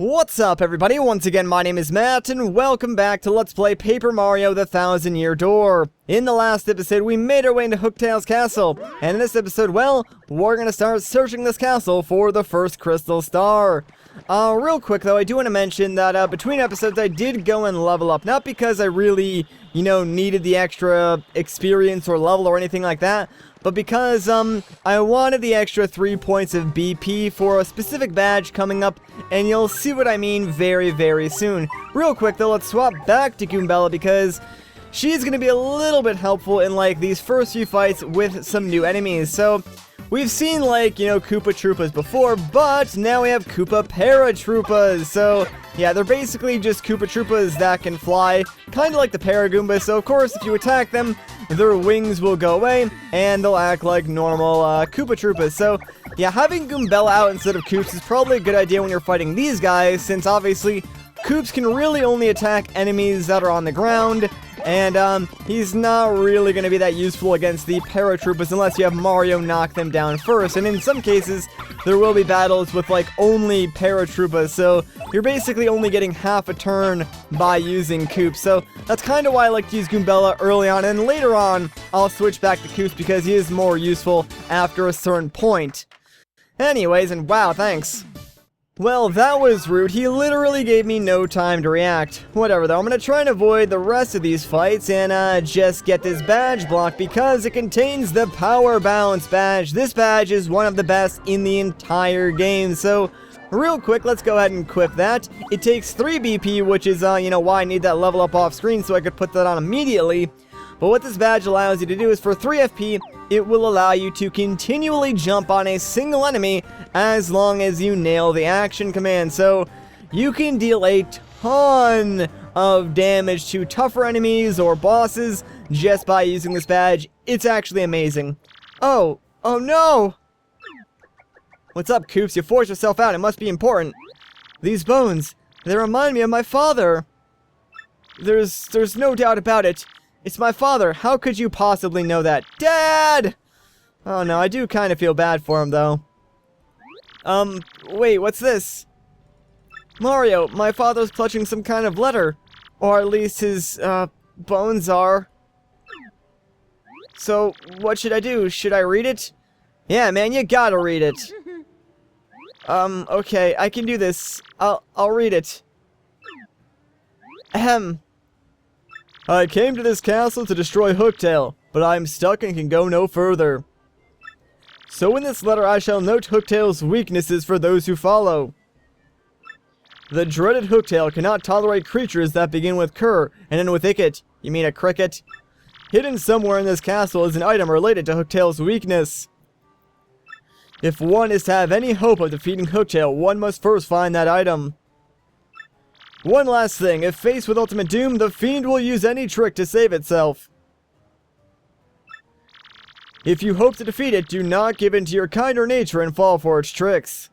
What's up, everybody? Once again, my name is Matt, and welcome back to Let's Play Paper Mario: The Thousand Year Door. In the last episode, we made our way into Hooktail's castle, and in this episode, well, we're gonna start searching this castle for the first crystal star. Real quick though, I do want to mention that between episodes, I did go and level up, not because I really, needed the extra experience or level or anything like that, but because, I wanted the extra 3 points of BP for a specific badge coming up, and you'll see what I mean very, very soon. Real quick though, let's swap back to Goombella because she's gonna be a little bit helpful in, these first few fights with some new enemies. So, we've seen, Koopa Troopas before, but now we have Koopa Paratroopas. So, yeah, they're basically just Koopa Troopas that can fly, kind of like the Paragoombas. So, of course, if you attack them, their wings will go away, and they'll act like normal Koopa Troopas. So, yeah, having Goombella out instead of Koops is probably a good idea when you're fighting these guys, since obviously Koops can really only attack enemies that are on the ground, and he's not really going to be that useful against the Paratroopers unless you have Mario knock them down first. And in some cases, there will be battles with only Paratroopers, so you're basically only getting half a turn by using Koops. So that's kind of why I like to use Goombella early on, and later on, I'll switch back to Koops because he is more useful after a certain point. Anyways, and wow, thanks. Well, that was rude. He literally gave me no time to react. Whatever though, I'm gonna try and avoid the rest of these fights and just get this badge block because it contains the Power Bounce badge. This badge is one of the best in the entire game, so real quick, let's go ahead and equip that. It takes 3 BP, which is, why I need that level up off screen so I could put that on immediately. But what this badge allows you to do is for 3 FP, it will allow you to continually jump on a single enemy as long as you nail the action command. So you can deal a ton of damage to tougher enemies or bosses just by using this badge. It's actually amazing. Oh no! What's up, Koops? You forced yourself out. It must be important. These bones, they remind me of my father. There's no doubt about it. It's my father. How could you possibly know that? Dad! Oh no, I do kind of feel bad for him though. Wait, what's this? Mario, my father's clutching some kind of letter. Or at least his, bones are. So, what should I do? Should I read it? Yeah, man, you gotta read it. Okay, I can do this. I'll read it. Ahem. I came to this castle to destroy Hooktail, but I am stuck and can go no further. So in this letter I shall note Hooktail's weaknesses for those who follow. The dreaded Hooktail cannot tolerate creatures that begin with cur and end with icket. You mean a cricket? Hidden somewhere in this castle is an item related to Hooktail's weakness. If one is to have any hope of defeating Hooktail, one must first find that item. One last thing, if faced with ultimate doom, the fiend will use any trick to save itself. If you hope to defeat it, do not give in to your kinder nature and fall for its tricks.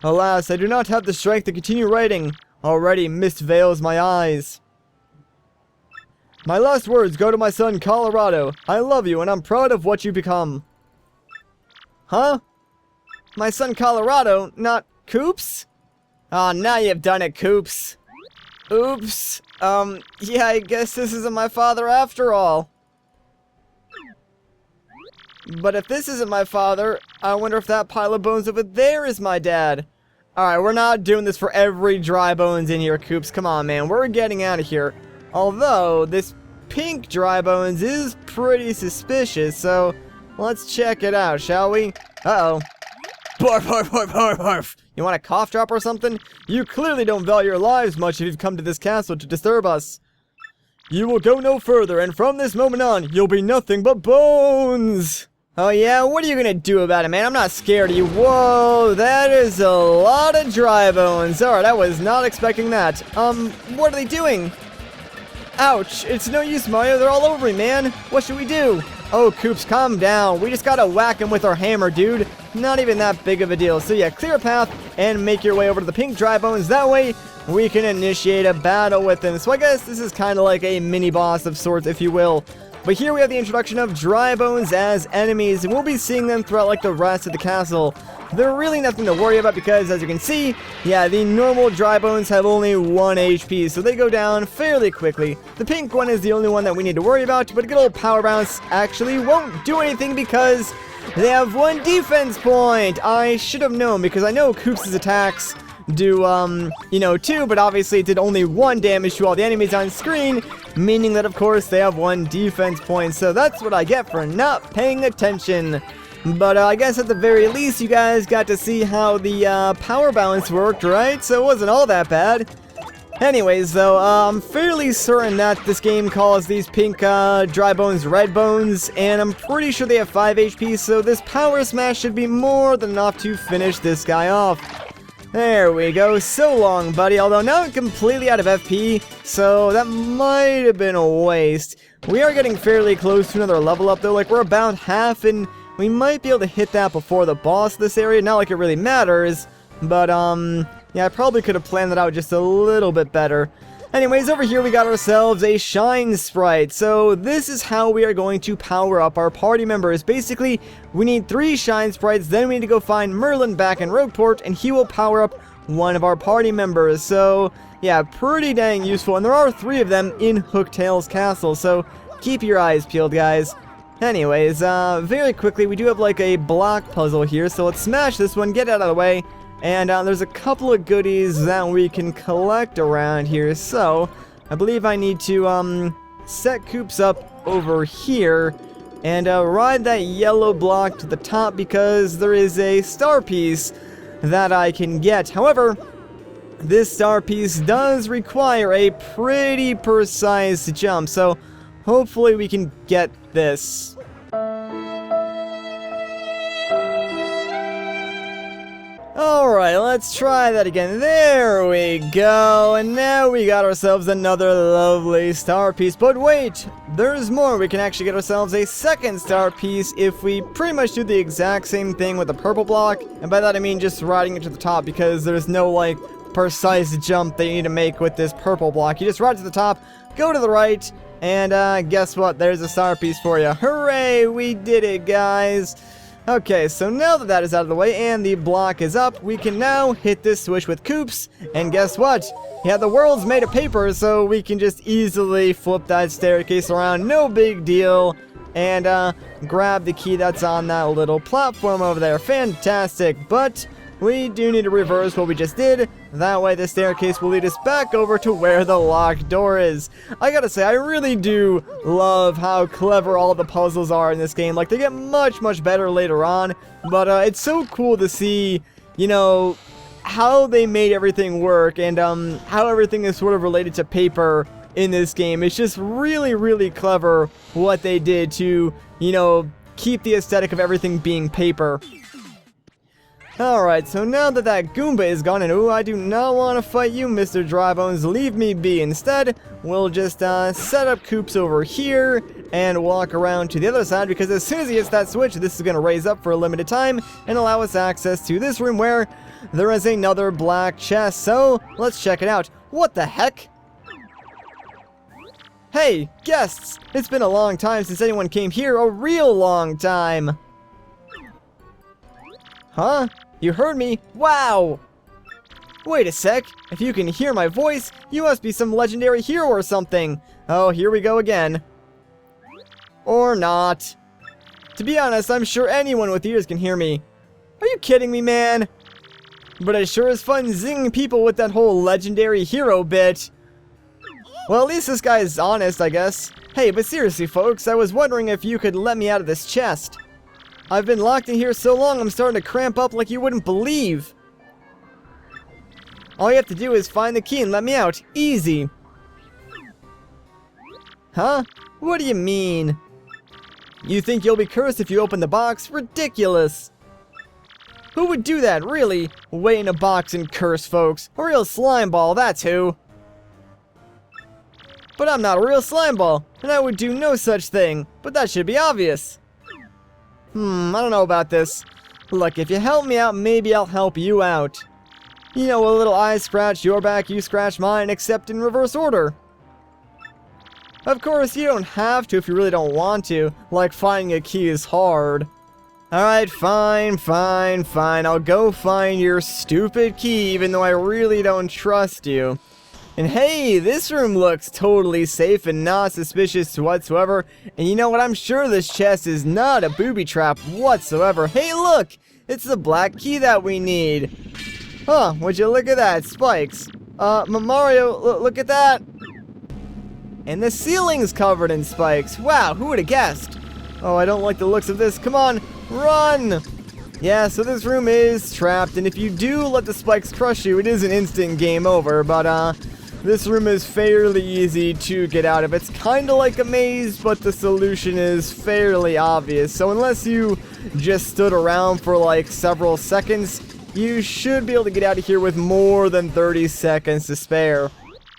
Alas, I do not have the strength to continue writing. Already mist veils my eyes. My last words go to my son Colorado. I love you and I'm proud of what you become. Huh? My son Colorado, not Koops? Aw, now you've done it, Koops. Oops. Yeah, I guess this isn't my father after all. But if this isn't my father, I wonder if that pile of bones over there is my dad. Alright, we're not doing this for every dry bones in here, Koops. Come on, man. We're getting out of here. Although, this pink dry bones is pretty suspicious, so let's check it out, shall we? Uh-oh. Barf, barf, barf, barf, barf. You want a cough drop or something? You clearly don't value your lives much if you've come to this castle to disturb us. You will go no further, and from this moment on, you'll be nothing but bones! Oh yeah? What are you gonna do about it, man? I'm not scared of you. Whoa, that is a lot of dry bones. Alright, I was not expecting that. What are they doing? Ouch, it's no use, Mario. They're all over me, man. What should we do? Oh, Koops, calm down. We just gotta whack him with our hammer, dude. Not even that big of a deal. So yeah, clear a path and make your way over to the pink dry bones. That way, we can initiate a battle with him. So I guess this is kind of like a mini-boss of sorts, if you will. But here we have the introduction of dry bones as enemies, and we'll be seeing them throughout like the rest of the castle. They're really nothing to worry about because, as you can see, yeah, the normal dry bones have only 1 HP, so they go down fairly quickly. The pink one is the only one that we need to worry about, but a good old power bounce actually won't do anything because they have 1 defense point. I should have known because I know Koops' attacks do, 2, but obviously it did only 1 damage to all the enemies on screen, meaning that, of course, they have 1 defense point, so that's what I get for not paying attention. But I guess at the very least, you guys got to see how the power balance worked, right? So it wasn't all that bad. Anyways, though, I'm fairly certain that this game calls these pink dry bones red bones, and I'm pretty sure they have 5 HP, so this power smash should be more than enough to finish this guy off. There we go. So long, buddy. Although now I'm completely out of FP, so that might have been a waste. We are getting fairly close to another level up, though. Like, we're about half, and we might be able to hit that before the boss of this area. Not like it really matters, but, yeah, I probably could have planned that out just a little bit better. Anyways, over here we got ourselves a shine sprite. So this is how we are going to power up our party members. Basically, we need 3 shine sprites, then we need to go find Merlin back in Rogueport, and he will power up one of our party members. So, yeah, pretty dang useful. And there are 3 of them in Hooktail's castle, so keep your eyes peeled, guys. Anyways, very quickly, we do have like a block puzzle here, so let's smash this one, get out of the way. And there's a couple of goodies that we can collect around here, so I believe I need to set Koops up over here and ride that yellow block to the top because there is a star piece that I can get. However, this star piece does require a pretty precise jump, so hopefully we can get this. Alright, let's try that again. There we go. And now we got ourselves another lovely star piece. But wait, there's more. We can actually get ourselves a second star piece if we pretty much do the exact same thing with the purple block. And by that I mean just riding it to the top because there's no, like, precise jump that you need to make with this purple block. You just ride to the top, go to the right, and guess what? There's a star piece for you. Hooray! We did it, guys! Okay, so now that that is out of the way and the block is up, we can now hit this switch with Koops, and guess what? Yeah, the world's made of paper, so we can just easily flip that staircase around, no big deal, and grab the key that's on that little platform over there. Fantastic, but we do need to reverse what we just did. That way the staircase will lead us back over to where the locked door is. I gotta say, I really do love how clever all the puzzles are in this game. Like, they get much, much better later on. But it's so cool to see, you know, how they made everything work and how everything is sort of related to paper in this game. It's just really, really clever what they did to, you know, keep the aesthetic of everything being paper. Alright, so now that that Goomba is gone, and ooh, I do not want to fight you, Mr. Drybones, leave me be. Instead, we'll just set up Koops over here and walk around to the other side, because as soon as he hits that switch, this is going to raise up for a limited time and allow us access to this room where there is another black chest. So, let's check it out. What the heck? Hey, guests! It's been a long time since anyone came here, a real long time! Huh? You heard me? Wow! Wait a sec. If you can hear my voice, you must be some legendary hero or something. Oh, here we go again. Or not. To be honest, I'm sure anyone with ears can hear me. Are you kidding me, man? But it sure is fun zinging people with that whole legendary hero bit. Well, at least this guy is honest, I guess. Hey, but seriously, folks, I was wondering if you could let me out of this chest. I've been locked in here so long, I'm starting to cramp up like you wouldn't believe. All you have to do is find the key and let me out. Easy. Huh? What do you mean? You think you'll be cursed if you open the box? Ridiculous. Who would do that, really? Wait in a box and curse, folks. A real slime ball, that's who. But I'm not a real slime ball, and I would do no such thing. But that should be obvious. I don't know about this. Look, if you help me out, maybe I'll help you out. You know, a little I scratch your back, you scratch mine, except in reverse order. Of course, you don't have to if you really don't want to, like finding a key is hard. Alright, fine. I'll go find your stupid key, even though I really don't trust you. And hey, this room looks totally safe and not suspicious whatsoever. And you know what? I'm sure this chest is not a booby trap whatsoever. Hey, look! It's the black key that we need. Huh, would you look at that? Spikes. Mario, look at that! And the ceiling's covered in spikes. Wow, who would have guessed? Oh, I don't like the looks of this. Come on, run! Yeah, so this room is trapped, and if you do let the spikes crush you, it is an instant game over, but, this room is fairly easy to get out of. It's kind of like a maze, but the solution is fairly obvious. So unless you just stood around for like several seconds, you should be able to get out of here with more than 30 seconds to spare.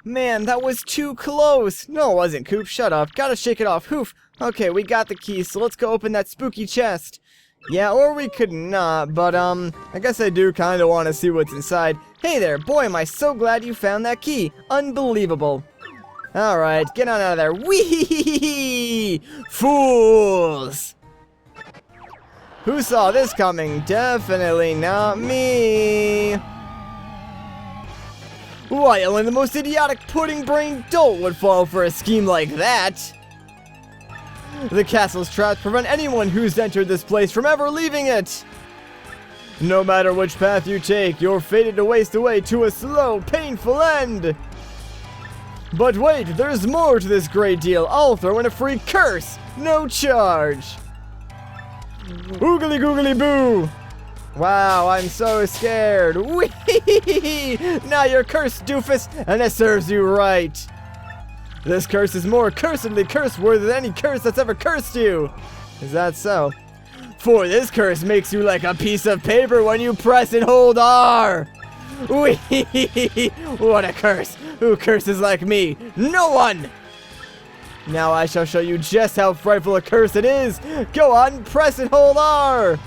Man, that was too close. No, it wasn't, Coop. Shut up. Gotta shake it off. Hoof. Okay, we got the key, so let's go open that spooky chest. Yeah, or we could not, but, I guess I do kind of want to see what's inside. Hey there, boy, am I so glad you found that key. Unbelievable. Alright, get on out of there. Whee! Fools! Who saw this coming? Definitely not me. Why, only the most idiotic pudding-brained dolt would fall for a scheme like that. The castle's traps prevent anyone who's entered this place from ever leaving it. No matter which path you take, you're fated to waste away to a slow, painful end. But wait, there's more to this great deal. I'll throw in a free curse. No charge. Oogly googly boo. Wow, I'm so scared. Whee! Now you're cursed, doofus, and it serves you right. This curse is more cursedly curse-worthy than any curse that's ever cursed you. Is that so? For this curse makes you like a piece of paper when you press and hold R. Whee! What a curse. Who curses like me? No one! Now I shall show you just how frightful a curse it is. Go on, press and hold R.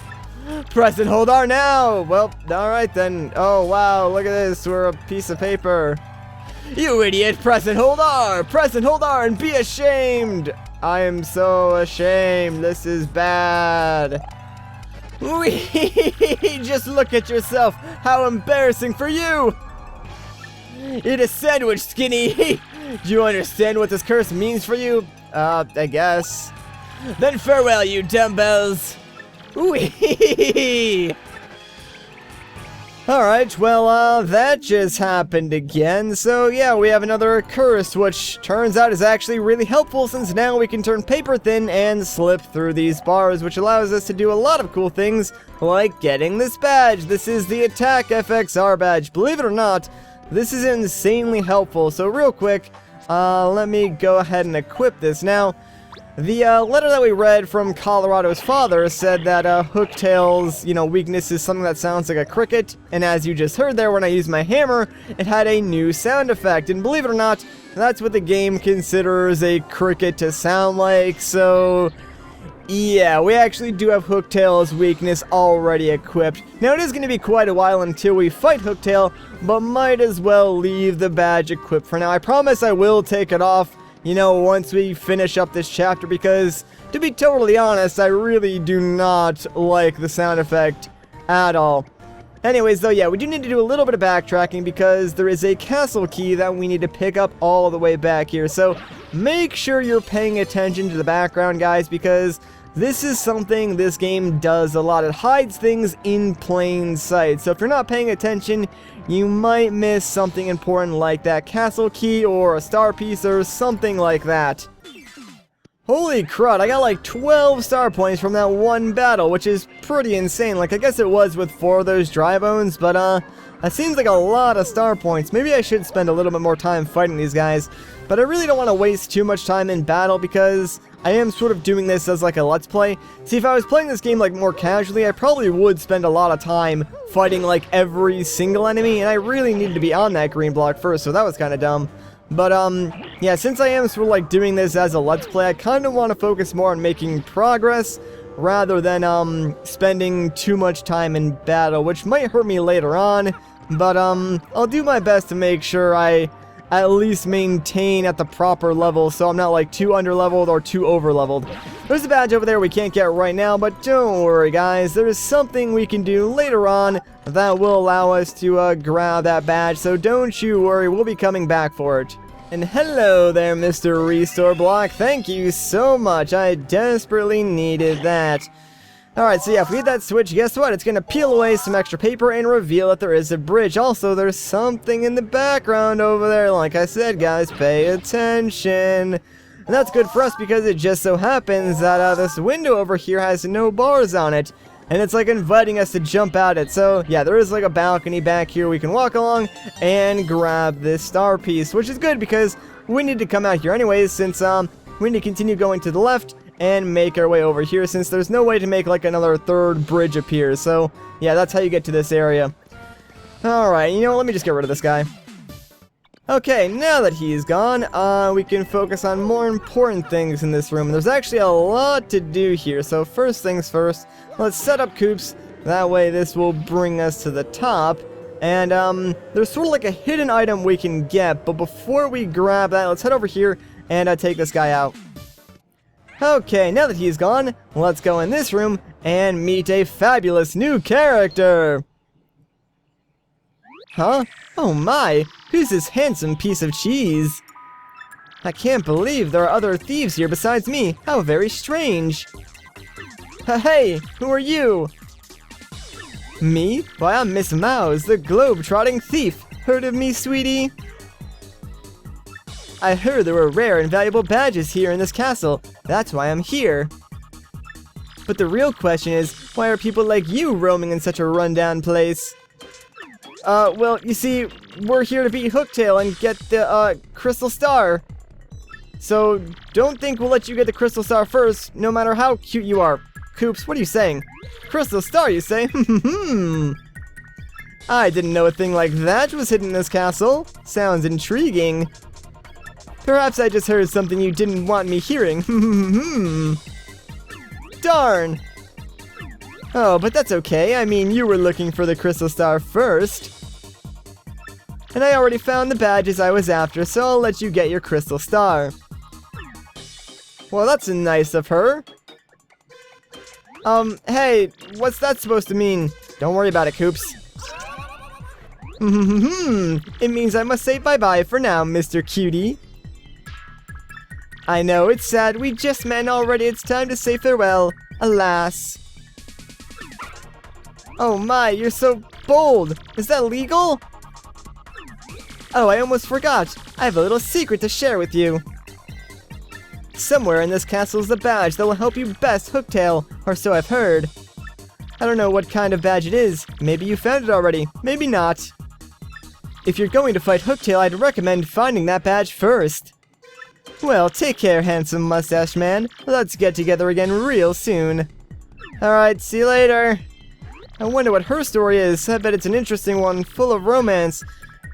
Press and hold R now. Well, alright then. Oh, wow, look at this. We're a piece of paper. You idiot! Press and hold R! Press and hold R and be ashamed! I am so ashamed. This is bad. Whee! Just look at yourself. How embarrassing for you! Eat a sandwich, skinny! Do you understand what this curse means for you? I guess. Then farewell, you dumbbells! Whee! Alright, well, that just happened again, so yeah, we have another curse, which turns out is actually really helpful since now we can turn paper thin and slip through these bars, which allows us to do a lot of cool things, like getting this badge. This is the Attack FXR badge. Believe it or not, this is insanely helpful, so real quick, let me go ahead and equip this. Now, the letter that we read from Colorado's father said that Hooktail's, weakness is something that sounds like a cricket, and as you just heard there when I used my hammer, it had a new sound effect, and believe it or not, that's what the game considers a cricket to sound like, so yeah, we actually do have Hooktail's weakness already equipped. Now it is going to be quite a while until we fight Hooktail, but might as well leave the badge equipped for now. I promise I will take it off, once we finish up this chapter, because, to be totally honest, I really do not like the sound effect at all. Anyways, though, yeah, we do need to do a little bit of backtracking, because there is a castle key that we need to pick up all the way back here, so make sure you're paying attention to the background, guys, because this is something this game does a lot. It hides things in plain sight, so if you're not paying attention, you might miss something important like that castle key or a star piece or something like that. Holy crud, I got like 12 star points from that one battle, which is pretty insane. Like, I guess it was with 4 of those dry bones, but that seems like a lot of star points. Maybe I should spend a little bit more time fighting these guys, but I really don't want to waste too much time in battle because I am sort of doing this as like a let's play. See, if I was playing this game like more casually, I probably would spend a lot of time fighting like every single enemy, and I really needed to be on that green block first, so that was kind of dumb. But yeah, since I am sort of like doing this as a let's play, I kind of want to focus more on making progress rather than spending too much time in battle, which might hurt me later on, but I'll do my best to make sure I at least maintain at the proper level so I'm not like too under-leveled or too over-leveled. There's a badge over there we can't get right now, but don't worry guys, there is something we can do later on that will allow us to grab that badge, so don't you worry, we'll be coming back for it. And hello there, Mr. Restore Block, thank you so much, I desperately needed that. Alright, so yeah, if we hit that switch, guess what? It's gonna peel away some extra paper and reveal that there is a bridge. Also, there's something in the background over there. Like I said, guys, pay attention. And that's good for us because it just so happens that this window over here has no bars on it. And it's like inviting us to jump out it. So, yeah, there is like a balcony back here we can walk along and grab this star piece. Which is good because we need to come out here anyways since we need to continue going to the left and make our way over here since there's no way to make like another third bridge appear. So, yeah, that's how you get to this area. Alright, you know what, let me just get rid of this guy. Okay, now that he's gone, we can focus on more important things in this room. There's actually a lot to do here, so first things first, let's set up coops. That way this will bring us to the top. And, there's sort of like a hidden item we can get, but before we grab that, let's head over here and take this guy out. Okay, now that he's gone, let's go in this room and meet a fabulous new character! Huh? Oh my! Who's this handsome piece of cheese? I can't believe there are other thieves here besides me. How very strange! Hey, who are you? Me? Why, I'm Miss Mowz, the globe-trotting thief. Heard of me, sweetie? I heard there were rare and valuable badges here in this castle. That's why I'm here. But the real question is, why are people like you roaming in such a rundown place? Well, you see, we're here to beat Hooktail and get the, Crystal Star. So, don't think we'll let you get the Crystal Star first, no matter how cute you are. Coops, what are you saying? Crystal Star, you say? I didn't know a thing like that was hidden in this castle. Sounds intriguing. Perhaps I just heard something you didn't want me hearing. Darn! Oh, but that's okay. I mean, you were looking for the Crystal Star first. And I already found the badges I was after, so I'll let you get your Crystal Star. Well, that's nice of her. Hey, what's that supposed to mean? Don't worry about it, Coops. It means I must say bye-bye for now, Mr. Cutie. I know, it's sad, we just met already, it's time to say farewell, alas. Oh my, you're so bold, is that legal? Oh, I almost forgot, I have a little secret to share with you. Somewhere in this castle is a badge that will help you best Hooktail, or so I've heard. I don't know what kind of badge it is, maybe you found it already, maybe not. If you're going to fight Hooktail, I'd recommend finding that badge first. Well, take care, handsome mustache man. Let's get together again real soon. Alright, see you later. I wonder what her story is. I bet it's an interesting one, full of romance.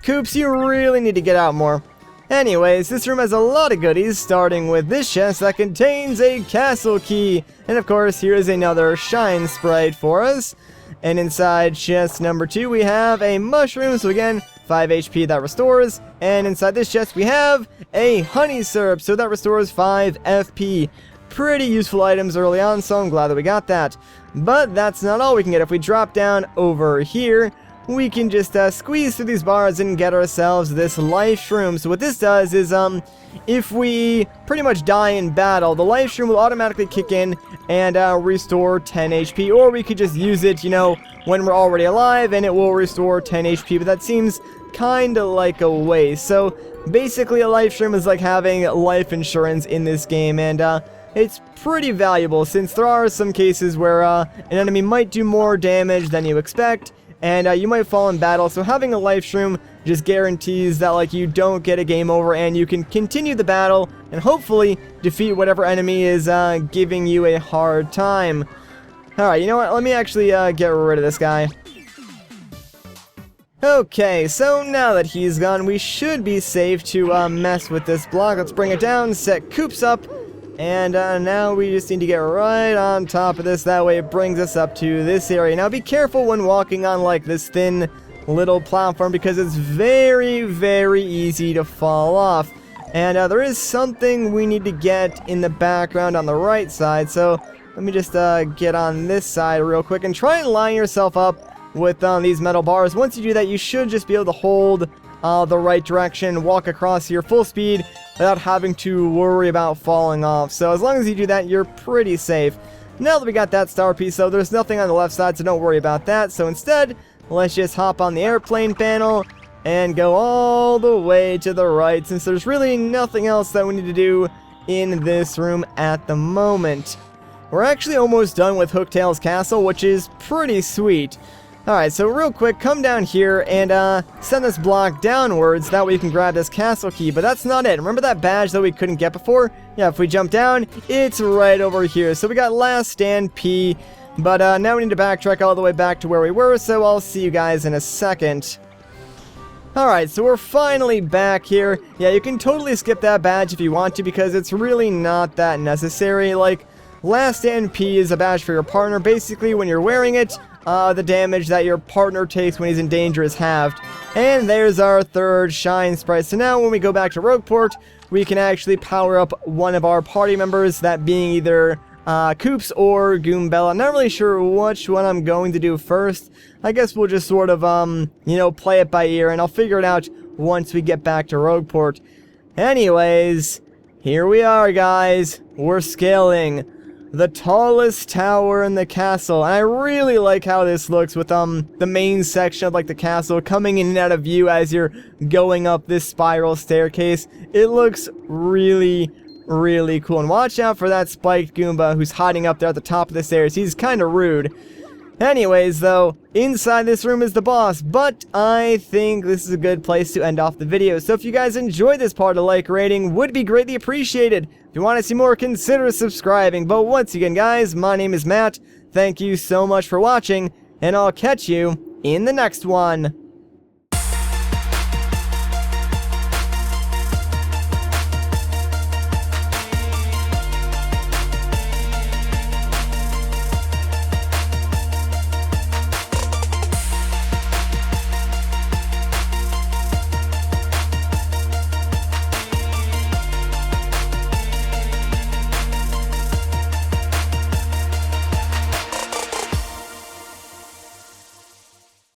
Coops, you really need to get out more. Anyways, this room has a lot of goodies, starting with this chest that contains a castle key. And of course, here is another shine sprite for us. And inside chest number 2, we have a mushroom, so again, 5 HP that restores, and inside this chest we have a honey syrup, so that restores 5 FP. Pretty useful items early on, so I'm glad that we got that. But that's not all we can get. If we drop down over here, we can just squeeze through these bars and get ourselves this life shroom. So what this does is, if we pretty much die in battle, the life shroom will automatically kick in and restore 10 HP, or we could just use it, you know, when we're already alive, and it will restore 10 HP, but that seems kinda like a waste. So basically a life shroom is like having life insurance in this game, and it's pretty valuable since there are some cases where an enemy might do more damage than you expect, and you might fall in battle, so having a life shroom just guarantees that like you don't get a game over and you can continue the battle and hopefully defeat whatever enemy is giving you a hard time. Alright, you know what, let me actually get rid of this guy. Okay, so now that he's gone, we should be safe to mess with this block. Let's bring it down, set Coops up, and now we just need to get right on top of this. That way it brings us up to this area. Now be careful when walking on like this thin little platform because it's very, very easy to fall off. And there is something we need to get in the background on the right side, so let me just get on this side real quick and try and line yourself up with these metal bars. Once you do that, you should just be able to hold the right direction, walk across here full speed without having to worry about falling off. So as long as you do that, you're pretty safe. Now that we got that star piece, though, there's nothing on the left side, so don't worry about that. So instead, let's just hop on the airplane panel and go all the way to the right, since there's really nothing else that we need to do in this room at the moment. We're actually almost done with Hooktail's castle, which is pretty sweet. Alright, so real quick, come down here and send this block downwards, that way you can grab this castle key, but that's not it. Remember that badge that we couldn't get before? Yeah, if we jump down, it's right over here. So we got last stand P, but now we need to backtrack all the way back to where we were, so I'll see you guys in a second. Alright, so we're finally back here. Yeah, you can totally skip that badge if you want to, because it's really not that necessary. Like, last stand P is a badge for your partner. Basically, when you're wearing it, the damage that your partner takes when he's in danger is halved. And there's our third shine sprite. So now when we go back to Rogueport, we can actually power up one of our party members, that being either Koops or Goombella. I'm not really sure which one I'm going to do first. I guess we'll just sort of, you know, play it by ear, and I'll figure it out once we get back to Rogueport. Anyways, here we are, guys. We're scaling the tallest tower in the castle, and I really like how this looks with the main section of like the castle coming in and out of view as you're going up this spiral staircase. It looks really, really cool, and watch out for that spiked Goomba who's hiding up there at the top of the stairs. He's kind of rude. Anyways, though, inside this room is the boss, but I think this is a good place to end off the video. So if you guys enjoyed this part, a like rating would be greatly appreciated. If you want to see more, consider subscribing. But once again, guys, my name is Matt. Thank you so much for watching, and I'll catch you in the next one.